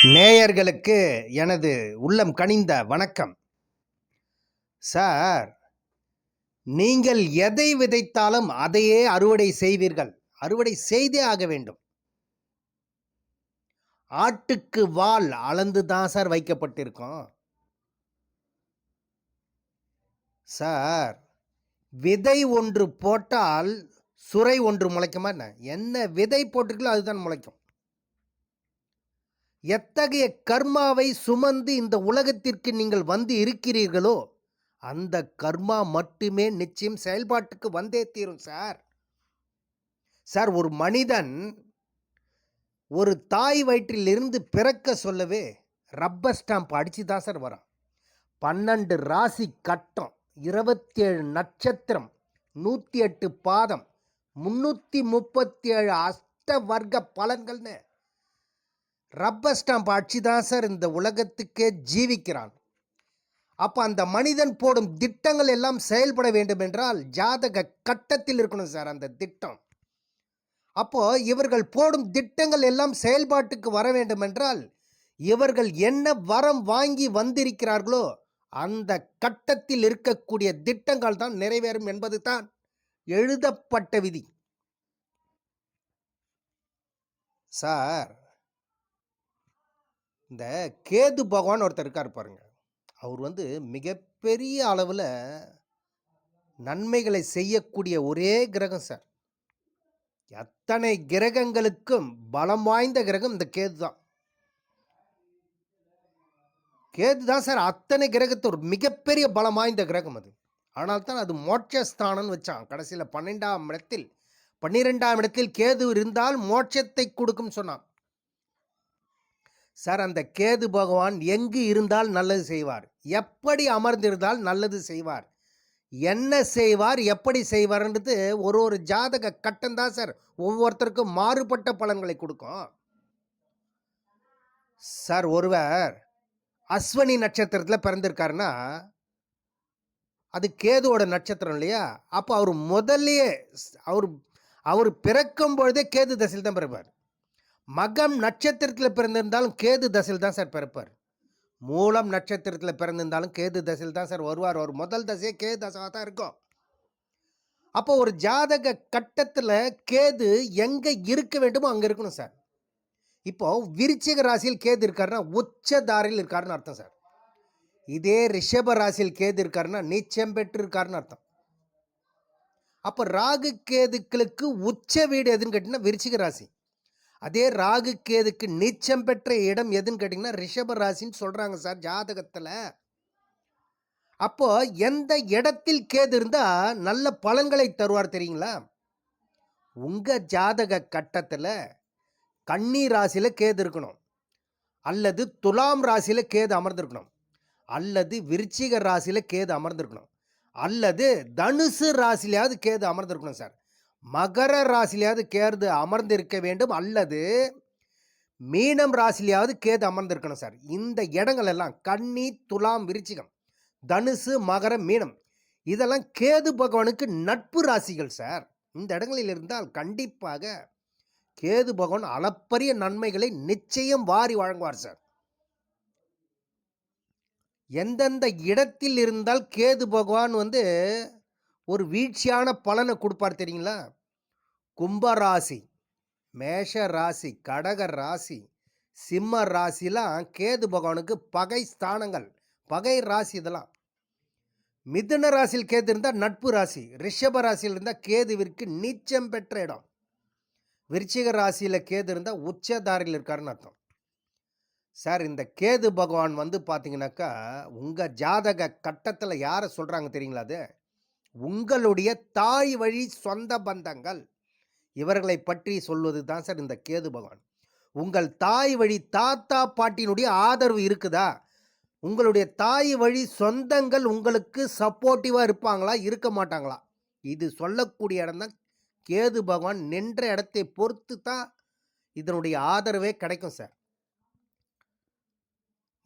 நேயர்களுக்கு எனது உள்ளம் கனிந்த வணக்கம். சார், நீங்கள் எதை விதைத்தாலும் அதையே அறுவடை செய்வீர்கள். அறுவடை செய்தே ஆக வேண்டும். ஆட்டுக்கு வால் அளந்து தான் சார் வைக்கப்பட்டிருக்கும். சார், விதை ஒன்று போட்டால் சுரை ஒன்று முளைக்குமா என்ன? என்ன விதை போட்டிருக்கீங்களோ அதுதான் முளைக்கும். எத்தகைய கர்மாவை சுமந்து இந்த உலகத்திற்கு நீங்கள் வந்து இருக்கிறீர்களோ அந்த கர்மா மட்டுமே நிச்சயம் செயல்பாட்டுக்கு வந்தே தீரும் சார். சார், ஒரு மனிதன் ஒரு தாய் வயிற்றிலிருந்து பிறக்க சொல்லவே ரப்பர் ஸ்டாம்ப் அடிச்சு தான் சார் வரான். 12 ராசி கட்டம், 27 நட்சத்திரம், 108 பாதம், 337 அஷ்ட வர்க்க பலன்கள்னு ரப்பர் ஸ்டாம்ப் அடிச்சு தான் சார் இந்த உலகத்துக்கே ஜீவிக்கிறான். அப்போ அந்த மனிதன் போடும் திட்டங்கள் எல்லாம் செயல்பட வேண்டும் என்றால் ஜாதக கட்டத்தில் இருக்கணும் சார் அந்த திட்டம். அப்போ இவர்கள் போடும் திட்டங்கள் எல்லாம் செயல்பாட்டுக்கு வர வேண்டும் என்றால் இவர்கள் என்ன வரம் வாங்கி வந்திருக்கிறார்களோ அந்த கட்டத்தில் இருக்கக்கூடிய திட்டங்கள் தான் நிறைவேறும் என்பது தான் எழுதப்பட்ட விதி. சார், இந்த கேது பகவான் ஒருத்தர் இருக்கார் பாருங்க. அவர் மிகப்பெரிய அளவில் நன்மைகளை செய்யக்கூடிய ஒரே கிரகம் சார். எத்தனை கிரகங்களுக்கும் பலம் வாய்ந்த கிரகம் இந்த கேது தான். கேது தான் சார் அத்தனை கிரகத்தை ஒரு மிகப்பெரிய பலம் வாய்ந்த கிரகம் அது. ஆனால் தான் அது மோட்சஸ்தானம்னு வச்சான். கடைசியில் 12ஆம் இடத்தில் கேது இருந்தால் மோட்சத்தை கொடுக்கும் சொன்னான் சார். அந்த கேது பகவான் எங்கு இருந்தால் நல்லது செய்வார், எப்படி அமர்ந்திருந்தால் நல்லது செய்வார், என்ன செய்வார், எப்படி செய்வார்ன்றது ஒரு ஜாதக கட்டம் தான் சார் ஒவ்வொருத்தருக்கும் மாறுபட்ட பலன்களை கொடுக்கும் சார். ஒருவர் அஸ்வினி நட்சத்திரத்தில் பிறந்திருக்காருன்னா அது கேதுவோட நட்சத்திரம் இல்லையா? அப்போ அவர் முதல்லையே அவர் பிறக்கும் பொழுதே கேது தசையில் தான் பிறப்பார். மகம் நட்சத்திரத்தில் பிறந்திருந்தாலும் கேது தசையில் தான் சார் பிறப்பார். மூலம் நட்சத்திரத்தில் பிறந்திருந்தாலும் கேது தசையில் தான் சார் வருவார். ஒரு முதல் தசையே கேது தசையாக தான் இருக்கும். அப்போ ஒரு ஜாதக கட்டத்தில் கேது எங்கே இருக்க வேண்டுமோ அங்கே இருக்கணும் சார். இப்போ விருச்சிக ராசியில் கேது இருக்காருன்னா உச்சதாரில் இருக்காருன்னு அர்த்தம் சார். இதே ரிஷப ராசியில் கேது இருக்காருன்னா நீச்சம் பெற்று இருக்காருன்னு அர்த்தம். அப்போ ராகு கேதுக்களுக்கு உச்ச வீடு எதுன்னு கேட்டிங்கன்னா விருச்சிக ராசி. அதே ராகு கேதுக்கு நீச்சம் பெற்ற இடம் எதுன்னு கேட்டிங்கன்னா ரிஷப ராசின்னு சொல்கிறாங்க சார் ஜாதகத்தில். அப்போ எந்த இடத்தில் கேது இருந்தால் நல்ல பலன்களை தருவார் தெரியுங்களா? உங்கள் ஜாதக கட்டத்தில் கன்னி ராசியில் கேது இருக்கணும், அல்லது துலாம் ராசியில் கேது அமர்ந்திருக்கணும், அல்லது விருச்சிக ராசியில் கேது அமர்ந்திருக்கணும், அல்லது தனுசு ராசிலையாவது கேது அமர்ந்திருக்கணும் சார். மகர ராசிலையாவது கேது அமர்ந்திருக்க வேண்டும், அல்லது மீனம் ராசிலையாவது கேது அமர்ந்திருக்கணும் சார். இந்த இடங்கள் எல்லாம் கன்னி, துலாம், விருச்சிகம், தனுசு, மகரம், மீனம் இதெல்லாம் கேது பகவானுக்கு நட்பு ராசிகள் சார். இந்த இடங்களில் இருந்தால் கண்டிப்பாக கேது பகவான் அளப்பரிய நன்மைகளை நிச்சயம் வாரி வழங்குவார் சார். எந்தெந்த இடத்தில் இருந்தால் கேது பகவான் ஒரு வீழ்ச்சியான பலனை கொடுப்பார் தெரியுங்களா? கும்பராசி, மேஷ ராசி, கடக ராசி, சிம்ம ராசிலாம் கேது பகவானுக்கு பகை ஸ்தானங்கள், பகை ராசி. இதெல்லாம் மிதுன ராசியில் கேது இருந்தால் நட்பு ராசி, ரிஷப ராசியில் இருந்தால் கேதுவிற்கு நீச்சம் பெற்ற இடம், விருச்சிக ராசியில் கேது இருந்தால் உச்சதாரில் இருக்காருன்னு அர்த்தம் சார். இந்த கேது பகவான் பார்த்தீங்கன்னாக்கா உங்கள் ஜாதக கட்டத்தில் யாரை சொல்கிறாங்க தெரியுங்களா? அது உங்களுடைய தாய் வழி சொந்த பந்தங்கள், இவர்களை பற்றி சொல்வது தான் சார் இந்த கேது பகவான். உங்கள் தாய் வழி தாத்தா பாட்டியினுடைய ஆதரவு இருக்குதா? உங்களுடைய தாய் வழி சொந்தங்கள் உங்களுக்கு சப்போர்ட்டிவாக இருப்பாங்களா, இருக்க மாட்டாங்களா? இது சொல்லக்கூடிய இடம் தான் கேது பகவான் நின்ற இடத்தை பொறுத்து தான் இதனுடைய ஆதரவே கிடைக்கும் சார்.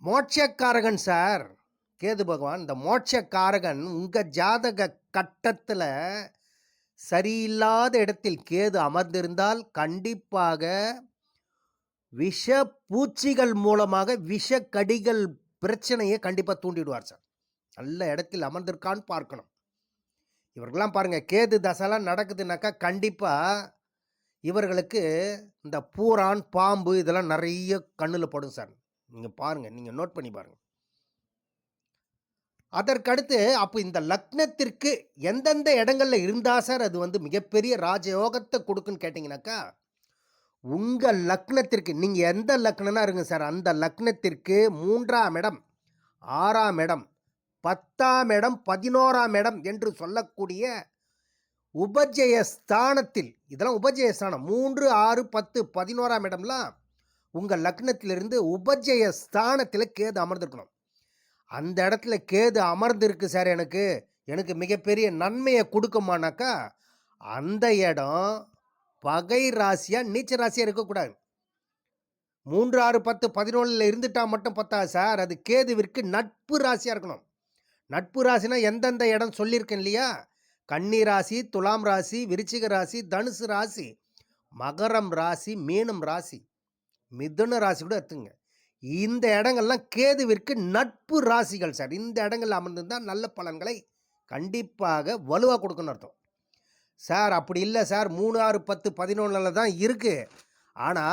மோட்சக்காரகன் சார் கேது பகவான். இந்த மோட்சக்காரகன் உங்கள் ஜாதக கட்டத்தில் சரியில்லாத இடத்தில் கேது அமர்ந்திருந்தால் கண்டிப்பாக விஷ பூச்சிகள் மூலமாக விஷக்கடிகள் பிரச்சனையை கண்டிப்பா தூண்டிடுவார் சார். நல்ல இடத்தில் அமர்ந்திருக்கான்னு பார்க்கணும். இவர்கள்லாம் பாருங்க கேது தசைலாம் நடக்குதுனாக்கா, கண்டிப்பா இவர்களுக்கு இந்த பூரான், பாம்பு இதெல்லாம் நெறைய கண்ணுல படும் சார். நீங்க பாருங்க. நீங்க நோட் பண்ணி பாருங்க. அதற்கடுத்து அப்ப இந்த லக்னத்திற்கு எந்தெந்த இடங்கள்ல இருந்தா சார் அது வந்து மிகப்பெரிய ராஜயோகத்த குடுக்குன்னு கேட்டீங்கன்னாக்கா, உங்க லக்னத்திற்கு நீங்க எந்த லக்னனா இருங்க சார். அந்த லக்னத்திற்கு 3ஆம் இடம், 6ஆம் இடம், 10ஆம் இடம், 11ஆம் இடம் என்று சொல்லக்கூடிய உபஜய ஸ்தானத்தில் இதெல்லாம் உபஜய ஸ்தானம் 3, 6, 10, 11ஆம் இடம்லாம் உங்க லக்னத்திலிருந்து உபஜய ஸ்தானத்தில கேது அமர்ந்திருக்கணும். அந்த இடத்துல கேது அமர்ந்திருக்கு சார் எனக்கு. எனக்கு மிகப்பெரிய நன்மைய குடுக்குமானாக்கா, அந்த இடம் பகை ராசியா, நீச்ச ராசியா இருக்கக்கூடாது. 3, 6, 10, 11ல இருந்துட்டா மட்டும் பத்தாது சார். அது கேதுவிற்கு நட்பு ராசியா இருக்கணும். நட்பு ராசினா எந்தெந்த இடம் சொல்லியிருக்கேன் இல்லையா? கன்னி ராசி, துலாம் ராசி, விருச்சிக ராசி, தனுசு ராசி, மகரம் ராசி, மீனம் ராசி, மிதுன ராசி கூட எடுத்துங்க. இந்த இடங்கள்லாம் கேதுவிற்கு நட்பு ராசிகள் சார். இந்த இடங்கள்ல அமர்ந்திருந்தா நல்ல பலன்களை கண்டிப்பாக வலுவா குடுக்கும்னு அர்த்தம். சார் அப்படி இல்ல சார் 3, 6, 10, 11ல தான் இருக்கு. ஆனா,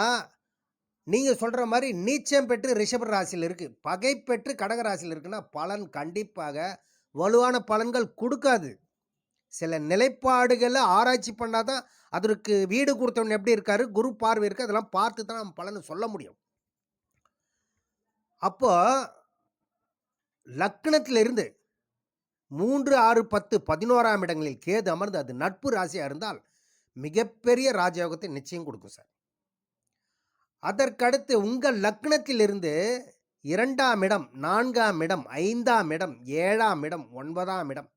நீங்க சொல்ற மாரி நீச்சம் பெற்று ரிஷப ராசியில இருக்கு. பகை பெற்று கடக ராசியில இருக்குன்னா, பலன் கண்டிப்பாக வலுவான பலன்கள் குடுக்காது. சில நிலைப்பாடுகள ஆராய்ச்சி பண்ணா தான், அதற்கு வீடு குடுத்தவன் எப்படி இருக்காரு, குரு பார்வை இருக்கு. அதெல்லாம் பார்த்து தான் நம்ம பலன சொல்ல முடியும். அப்போ லக்னத்திலிருந்து 3, 6, 10, 11ஆம் இடங்களில் கேது அமர்ந்து அது நட்பு ராசியா இருந்தால், மிகப்பெரிய ராஜயோகத்தை நிச்சயம் குடுக்கும் சார். அதற்கடுத்து உங்கள் லக்னத்திலிருந்து 2ஆம் இடம், 4ஆம் இடம், 5ஆம் இடம், 7ஆம் இடம், 9ஆம் இடம்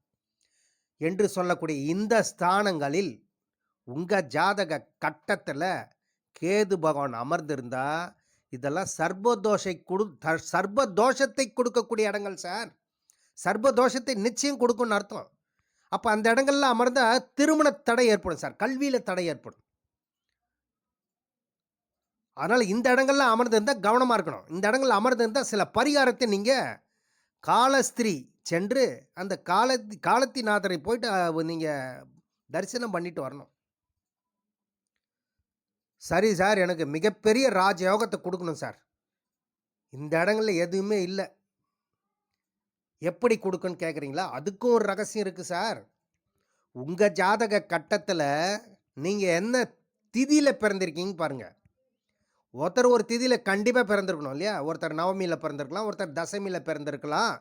என்று சொல்லக்கூடிய இந்த ஸ்தானங்களில் உங்க ஜாதக கட்டத்துல கேது பகவான் அமர்ந்திருந்தா, இதெல்லாம் சர்ப்ப தோஷத்தை கொடுக்கக்கூடிய இடங்கள் சார். சர்ப்ப தோஷத்தை நிச்சயம் கொடுக்கும்னு அர்த்தம். அப்ப அந்த இடங்கள்ல அமர்ந்தா திருமண தடை ஏற்படும் சார். கல்வியில தடை ஏற்படும். அதனால இந்த இடங்கள்ல அமர்ந்திருந்தா கவனமா இருக்கணும். இந்த இடங்கள்ல அமர்ந்திருந்தா சில பரிகாரத்தை நீங்க காலஸ்திரி சென்று அந்த காலத்திநாதரை போயிட்டு நீங்க தரிசனம் பண்ணிட்டு வரணும். சரி சார், எனக்கு மிகப்பெரிய ராஜயோகத்த குடுக்கணும் சார். இந்த இடங்கள்ல எதுவுமே இல்ல. எப்படி குடுக்கும்ன்னு கேட்குறீங்களா? அதுக்கும் ஒரு ரகசியம் இருக்கு சார். உங்க ஜாதக கட்டத்துல நீங்க என்ன திதியில பிறந்திருக்கீங்கன்னு பாருங்க. ஒருத்தர் ஒரு திதியில கண்டிப்பா பிறந்திருக்கணும் இல்லையா? ஒருத்தர் நவமியில பிறந்திருக்கலாம், ஒருத்தர் தசமியில பிறந்திருக்கலாம்,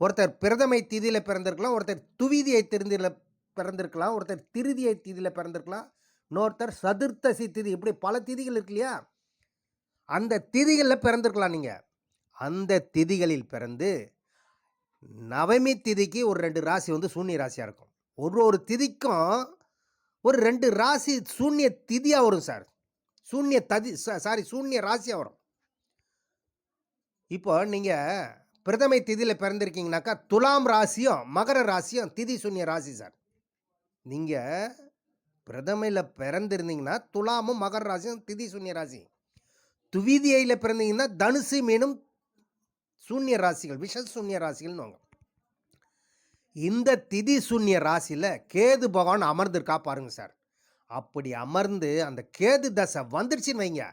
ஒருத்தர் பிரதமை திதியில பிறந்திருக்கலாம், ஒருத்தர் துவிதியை திருதியில பிறந்திருக்கலாம், ஒருத்தர் திருதியை திதியில பிறந்திருக்கலாம், இன்னொருத்தர் சதுர்த்தசி திதி இப்படி பல திதிகள் இருக்கு இல்லையா? அந்த திதிகள்ல பிறந்திருக்கலாம் நீங்க. அந்த திதிகளில் பிறந்து நவமி திதிக்கு ஒரு 2 ராசி வந்து சூன்ய ராசியா இருக்கும். ஒரு திதிக்கும் ஒரு 2 ராசி சூன்ய திதியா வரும் சார். சூன்ய ராசியா வரும். இப்போ நீங்க பிரதமை திதியில பிறந்திருக்கீங்கனாக்கா, துலாம் ராசியும், மகர ராசியும் திதி சூன்ய ராசி சார். நீங்க பிரதமையில பிறந்திருந்தீங்கன்னா, துலாமும் மகர ராசியும் திதி சூன்ய ராசி. துவிதியில பிறந்தீங்கன்னா, தனுசு, மீனம் சூன்ய ராசிகள், விஷ சூன்ய ராசிகள்னுவாங்க. இந்த திதி சூன்ய ராசியில கேது பகவான் அமர்ந்திருக்கா பாருங்க சார். அப்படி அமர்ந்து அந்த கேது தசை வந்துருச்சுன்னு வைங்க,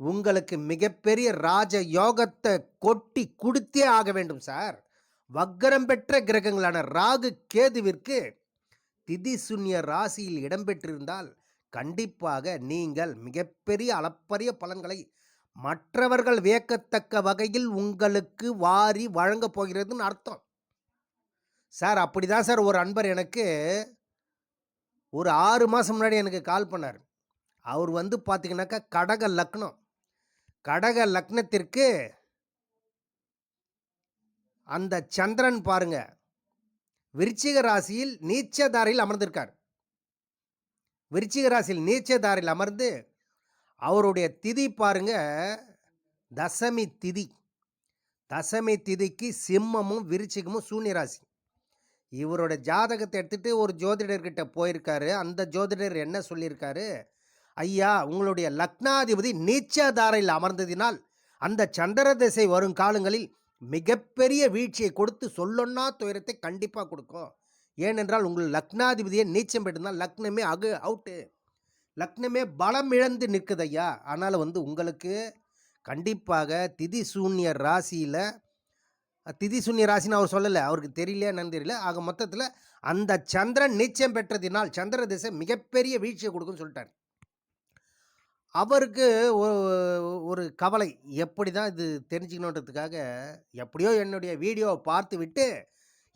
உங்களுக்கு மிகப்பெரிய ராஜ யோகத்தை கொட்டி குடுத்தே ஆக வேண்டும் சார். வக்கரம் பெற்ற கிரகங்களான ராகு, கேதுவிற்கு திதி சூன்ய ராசியில் இடம்பெற்றிருந்தால் கண்டிப்பாக நீங்கள் மிகப்பெரிய அளப்பரிய பலன்களை மற்றவர்கள் வியக்கத்தக்க வகையில் உங்களுக்கு வாரி வழங்கப் போகிறதுன்னு அர்த்தம். சார் அப்படிதான் சார் ஒரு அன்பர் எனக்கு ஒரு 6 மாசம் முன்னாடி எனக்கு கால் பண்ணாரு. அவர் வந்து பார்த்தீங்கன்னாக்கா கடக லக்னம். கடக லக்னத்திற்கு அந்த சந்திரன் பாருங்க, விருச்சிக ராசியில் நீச்சதாரையில் அமர்ந்திருக்கார். விருச்சிக ராசியில் நீச்சதாரையில் அமர்ந்து அவருடைய திதி பாருங்க, தசமி திதி. தசமி திதிக்கு சிம்மமும் விருச்சிகமும் சூன்ய ராசி. இவரோட ஜாதகத்தை எடுத்துட்டு ஒரு ஜோதிடர்கிட்ட போயிருக்காரு. அந்த ஜோதிடர் என்ன சொல்லியிருக்காரு, ஐயா உங்களுடைய லக்னாதிபதி நீச்சதாரையில் அமர்ந்ததினால் அந்த சந்திர திசை வரும் காலங்களில் மிகப்பெரிய வீழ்ச்சியை கொடுத்து சொல்லொன்னா துயரத்தை கண்டிப்பாக கொடுக்கும். ஏனென்றால் உங்கள் லக்னாதிபதியை நீச்சம் பெற்றிருந்தால் லக்னமே அவுட்டு. லக்னமே பலம் இழந்து நிற்குது ஐயா. அதனால் உங்களுக்கு கண்டிப்பாக திதி சூன்ய ராசியில் திதி சூன்ய ராசின்னு அவர் சொல்லலை, அவருக்கு தெரியலையா என்னன்னு தெரியல. ஆக மொத்தத்தில் அந்த சந்திரன் நீச்சம் பெற்றதினால் சந்திர திசை மிகப்பெரிய வீழ்ச்சியை கொடுக்குன்னு சொல்லிட்டார். அவருக்கு ஒரு கவலை, எப்படி தான் இது தெரிஞ்சுக்கணுன்றதுக்காக எப்படியோ என்னுடைய வீடியோவை பார்த்து விட்டு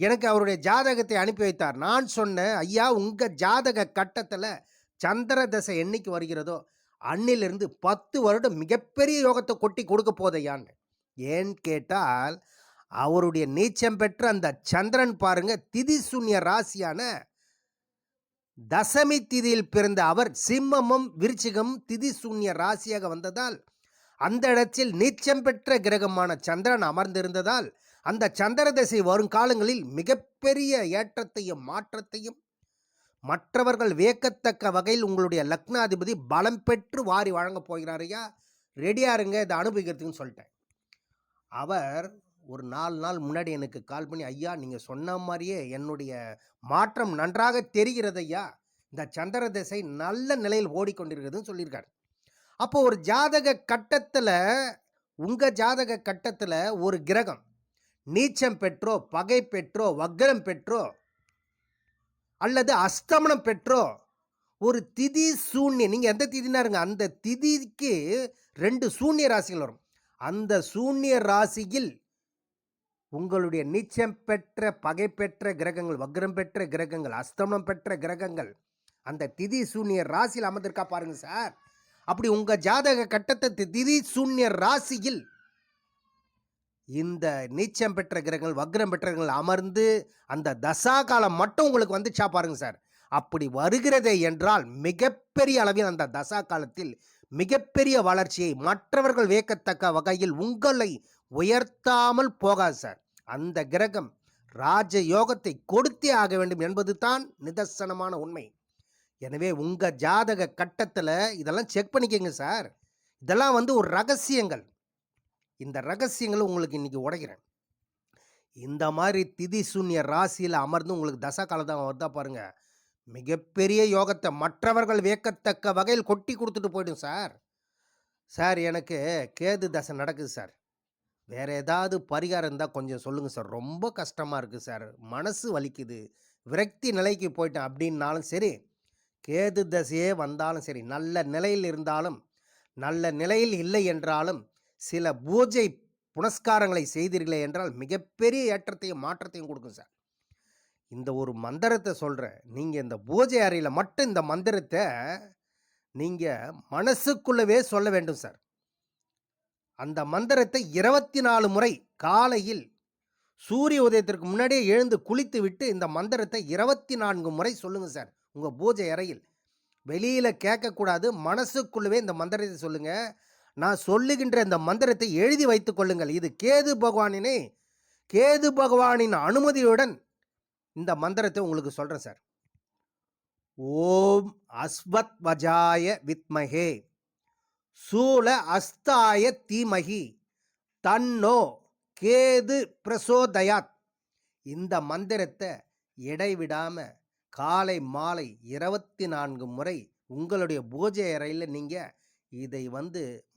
எனக்கு அவருடைய ஜாதகத்தை அனுப்பி வைத்தார். நான் சொன்னேன், ஐயா உங்கள் ஜாதக கட்டத்தில் சந்திர தசை என்னைக்கு வருகிறதோ அன்னிலிருந்து 10 வருடம் மிகப்பெரிய யோகத்தை கொட்டி கொடுக்க போதையான்னு. ஏன்னு கேட்டால் அவருடைய நீச்சம் பெற்ற அந்த சந்திரன் பாருங்க திதி சூன்ய ராசியான தசமி திதியில் பிறந்த அவர் சிம்மமும் விருச்சிகம் திதி சூன்ய ராசியாக வந்ததால் அந்த இடத்தில் நீச்சம் பெற்ற கிரகமான சந்திரன் அமர்ந்திருந்ததால் அந்த சந்திர தசை வரும் காலங்களில் மிகப்பெரிய ஏற்றத்தையும் மாற்றத்தையும் மற்றவர்கள் வியக்கத்தக்க வகையில் உங்களுடைய லக்னாதிபதி பலம் பெற்று வாரி வழங்கப் போகிறார். ஐயா ரெடியா இருங்க இதை அனுபவிக்கிறதுக்குன்னு சொல்லிட்டேன். அவர் ஒரு 4 நாள் முன்னாடி எனக்கு கால் பண்ணி, ஐயா நீங்கள் சொன்ன மாதிரியே என்னுடைய மாற்றம் நன்றாக தெரிகிறது ஐயா, இந்த சந்திர திசை நல்ல நிலையில் ஓடிக்கொண்டிருக்கிறதுன்னு சொல்லியிருக்காரு. அப்போ ஒரு ஜாதக கட்டத்தில் உங்கள் ஜாதக கட்டத்தில் ஒரு கிரகம் நீச்சம் பெற்றோ பகை பெற்றோ வக்ரம் பெற்றோ அல்லது அஸ்தமனம் பெற்றோ ஒரு திதி சூன்யம், நீங்கள் எந்த திதினா இருங்க அந்த திதிக்கு 2 சூன்ய ராசிகள் வரும். அந்த சூன்ய ராசியில் உங்களுடைய நீச்சம் பெற்ற பகை பெற்ற கிரகங்கள் வக்ரம் பெற்ற கிரகங்கள் அஸ்தமனம் பெற்ற கிரகங்கள் அந்த திதி சூன்ய ராசியில் அமர்ந்திருக்கா பாருங்க சார். அப்படி உங்கள் ஜாதக கட்டத்தை திதி சூன்ய ராசியில் இந்த நீச்சம் பெற்ற கிரகங்கள் வக்ரம் பெற்ற கிரகங்கள் அமர்ந்து அந்த தசா காலம் மட்டும் உங்களுக்கு வந்துச்சா பாருங்க சார். அப்படி வருகிறதே என்றால் மிகப்பெரிய அளவில் அந்த தசா காலத்தில் மிகப்பெரிய வளர்ச்சியை மற்றவர்கள் வியக்கத்தக்க வகையில் உங்களை உயர்த்தாமல் போகாது சார். அந்த கிரகம் ராஜ யோகத்தை கொடுத்தே ஆக வேண்டும் என்பது தான் நிதர்சனமான உண்மை. எனவே உங்கள் ஜாதக கட்டத்தில் இதெல்லாம் செக் பண்ணிக்கங்க சார். இதெல்லாம் ஒரு ரகசியங்கள். இந்த ரகசியங்களை உங்களுக்கு இன்றைக்கி உடைக்கிறேன். இந்த மாதிரி திதி சூன்ய ராசியில் அமர்ந்து உங்களுக்கு தசா காலம் தான் வருதா பாருங்கள், மிகப்பெரிய யோகத்தை மற்றவர்கள் வியக்கத்தக்க வகையில் கொட்டி கொடுத்துட்டு போய்டும் சார். சார் எனக்கு கேது தசை நடக்குது சார், வேறு ஏதாவது பரிகாரம் இருந்தால் கொஞ்சம் சொல்லுங்கள் சார், ரொம்ப கஷ்டமாக இருக்குது சார், மனசு வலிக்குது, விரக்தி நிலைக்கு போயிட்டேன் அப்படின்னாலும் சரி, கேது தசையே வந்தாலும் சரி, நல்ல நிலையில் இருந்தாலும் நல்ல நிலையில் இல்லை என்றாலும் சில பூஜை புனஸ்காரங்களை செய்தீர்களே என்றால் மிகப்பெரிய ஏற்றத்தையும் மாற்றத்தையும் கொடுக்கும் சார். இந்த ஒரு மந்திரத்தை சொல்கிறேன், நீங்கள் இந்த பூஜை அறையில் மட்டும் இந்த மந்திரத்தை நீங்கள் மனசுக்குள்ளவே சொல்ல வேண்டும் சார். அந்த மந்திரத்தை 24 முறை காலையில் சூரிய உதயத்திற்கு முன்னாடியே எழுந்து குளித்து விட்டு இந்த மந்திரத்தை 24 முறை சொல்லுங்கள் சார். உங்கள் பூஜை அறையில் வெளியில் கேட்கக்கூடாது, மனசுக்குள்ளவே இந்த மந்திரத்தை சொல்லுங்கள். நான் சொல்லுகின்ற இந்த மந்திரத்தை எழுதி வைத்துக் கொள்ளுங்கள். இது கேது பகவானின் அனுமதியுடன் இந்த மந்திரத்தை உங்களுக்கு சொல்கிறேன் சார். ஓம் அஸ்வத் வஜாய வித்மஹே சூல அஸ்தாய தீமகி தன்னோ கேது பிரசோதயாத். இந்த மந்திரத்தை இடைவிடாமல் காலை மாலை 24 முறை உங்களுடைய பூஜை அறையில் நீங்கள் இதை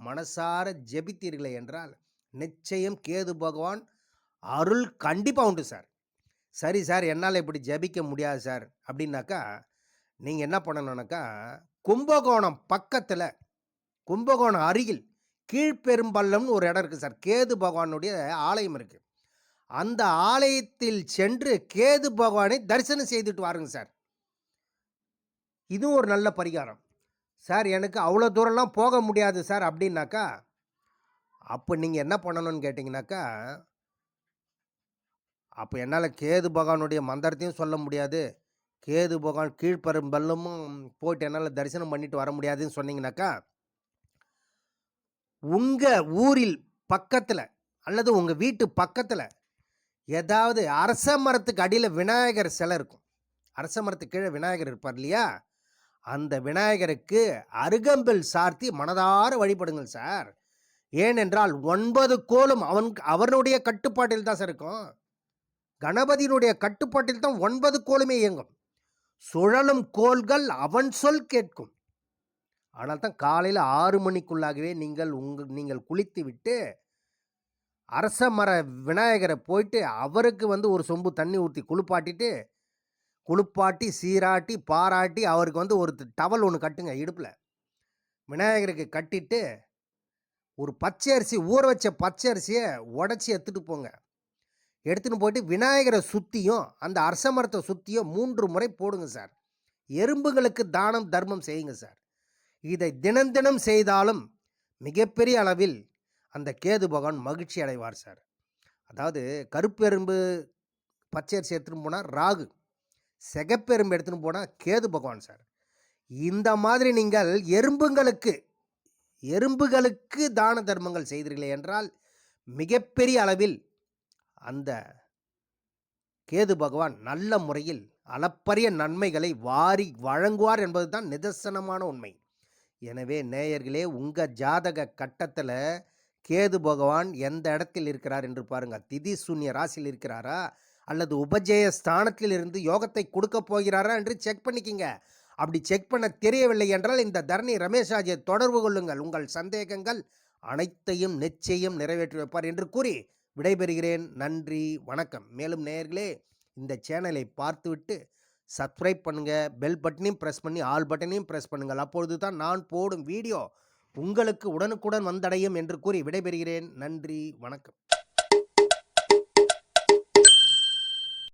மனசார ஜெபித்தீர்களே என்றால் நிச்சயம் கேது பகவான் அருள் கண்டிப்பாக உண்டு சார். சரி சார் என்னால் இப்படி ஜெபிக்க முடியாது சார் அப்படின்னாக்கா நீங்கள் என்ன பண்ணணுன்னாக்கா கும்பகோணம் பக்கத்தில் கும்பகோணம் அருகில் கீழ்பெரும்பள்ளம்னு ஒரு இடம் இருக்குது சார், கேது பகவானுடைய ஆலயம் இருக்குது. அந்த ஆலயத்தில் சென்று கேது பகவானை தரிசனம் செய்துட்டு வாருங்க சார். இதுவும் ஒரு நல்ல பரிகாரம். சார் எனக்கு அவ்வளோ தூரம்லாம் போக முடியாது சார் அப்படின்னாக்கா அப்போ நீங்கள் என்ன பண்ணணும்னு கேட்டிங்கனாக்கா, அப்போ என்னால் கேது பகவானுடைய மந்திரத்தையும் சொல்ல முடியாது, கேது பகவான் கீழ்பெரும்பள்ளமும் போயிட்டு என்னால் தரிசனம் பண்ணிட்டு வர முடியாதுன்னு சொன்னீங்கன்னாக்கா, உங்கள் ஊரில் பக்கத்தில் அல்லது உங்கள் வீட்டு பக்கத்தில் ஏதாவது அரச மரத்துக்கு அடியில் விநாயகர் சிலை இருக்கும். அரச மரத்துக்கு கீழே விநாயகர் இருப்பார் இல்லையா, அந்த விநாயகருக்கு அருகம்பில் சார்த்தி மனதார வழிபடுங்கள் சார். ஏனென்றால் 9 கோலும் அவனுடைய கட்டுப்பாட்டில் தான் சார் இருக்கும். கணபதியினுடைய கட்டுப்பாட்டில் தான் 9 கோலுமே இயங்கும். சுழலும் கோள்கள் அவன் சொல் கேட்கும். ஆனால் தான் காலையில 6 மணிக்குள்ளாகவே நீங்கள் குளித்துவிட்டு, அரச மர விநாயகர போயிட்டு அவருக்கு ஒரு சொம்பு தண்ணி ஊத்தி குளிப்பாட்டி, சீராட்டி, பாராட்டி அவருக்கு ஒரு டவல் ஒண்ணு கட்டுங்க இடுப்புல. விநாயகருக்கு கட்டிட்டு, ஒரு பச்சை அரிசி ஊற வச்ச பச்சை அரிசிய உடைச்சு எடுத்துட்டு போங்க. எடுத்துன்னு போயிட்டு விநாயகர சுத்தியும், அந்த அரச மரத்த சுத்தியும் 3 முறை போடுங்க சார். எறும்புகளுக்கு தானம், தர்மம் செய்யுங்க சார். இதை தினம் தினம் செய்தாலும் மிகப்பெரிய அளவில் அந்த கேது பகவான் மகிழ்ச்சி அடைவார் சார். அதாவது கருப்பு எறும்பு பச்சை அரிசி எடுத்துன்னு போனா ராகு, சிகப்பெரும்பு எடுத்துன்னு போனா கேது பகவான் சார். இந்த மாதிரி நீங்கள் எறும்புகளுக்கு தான தர்மங்கள் செய்தீர்களே என்றால் மிகப்பெரிய அளவில் அந்த கேது பகவான் நல்ல முறையில் அளப்பரிய நன்மைகளை வாரி வழங்குவார் என்பதுதான் நிதர்சனமான உண்மை. எனவே நேயர்களே, உங்க ஜாதக கட்டத்துல கேது பகவான் எந்த இடத்தில் இருக்கிறார் என்று பாருங்க. திதி சூன்ய ராசியில் இருக்கிறாரா, அல்லது உபஜய ஸ்தானத்தில் இருந்து யோகத்தை கொடுக்க போகிறாரா என்று செக் பண்ணிக்கிங்க. அப்படி செக் பண்ண தெரியவில்லை என்றால் இந்த தரணி ரமேஷ் ராஜை தொடர்பு கொள்ளுங்கள். உங்கள் சந்தேகங்கள் அனைத்தையும் நிச்சயம் நிறைவேற்றி வைப்பார் என்று கூறி விடைபெறுகிறேன். நன்றி, வணக்கம். மேலும் நேயர்களே, இந்த சேனலை பார்த்துவிட்டு சப்ஸ்கிரைப் பண்ணுங்க, பெல் பட்டனையும் பிரஸ் பண்ணி ஆல் பட்டனையும் பிரஸ் பண்ணுங்கள். அப்பொழுது தான் நான் போடும் வீடியோ உங்களுக்கு உடனுக்குடன் வந்தடையும் என்று கூறி விடைபெறுகிறேன். நன்றி, வணக்கம்.